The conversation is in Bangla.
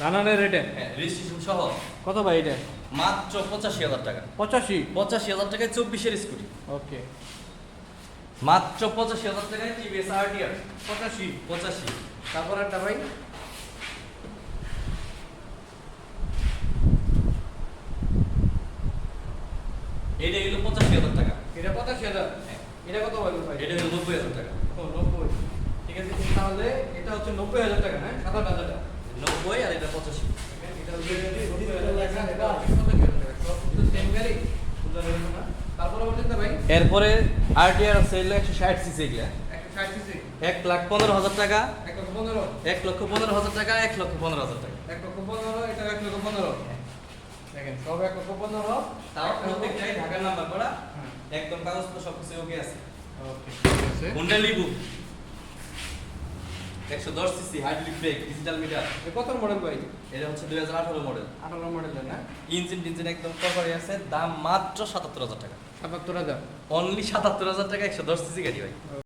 রানারের রেটে হ্যাঁ রেজিস্ট্রেশন সহ। কত ভাই এটা? মাত্র 85,000 টাকা। 85? 85,000 টাকায় 24-এর স্কুটি। ওকে। মাত্র 85,000 টাকায় টিভিএস আরটিআর 85? 85। তারপর একটা ভাই, এটা হলো 85,000 টাকা। এটা 85,000? হ্যাঁ। এটা কত বলবো ভাই? এটা হলো 90,000 টাকা। ও 90। ঠিক আছে, তাহলে এটা হচ্ছে 90,000 টাকা, হ্যাঁ 7,000 টাকা। 90 আর এটা 85। এটা হচ্ছে 90,000 টাকা, এটা 85,000 টাকা। সব কিছু সেম গাড়ি, বুঝতে পারবেন না? তারপরে বলতে ভাই এরপরে আরটিআর আছে 160 সিসি এগুলা। 160 সিসি, 1,15,000 টাকা, 1,15,000, 1,15,000 টাকা, 1,15,000 টাকা। 1,15,000, এটা 1,15,000। দেখেন সব 1,15,000। তাও প্রত্যেকটাই ঢাকার নাম্বার করা, হ্যাঁ, একদম কাগজপত্র সবকিছু ওকে আছে। ওকে ঠিক আছে। Honda Livo 110 CC hydraulic brake digital meter. এটা কত মডেল ভাই? এটা হচ্ছে 2018 মডেল। 18 মডেলের না? ইঞ্জিন একদম কভারে আছে, দাম মাত্র 77,000 টাকা। 77,000। অনলি 77,000 টাকা 110 সিসি গাড়ি ভাই।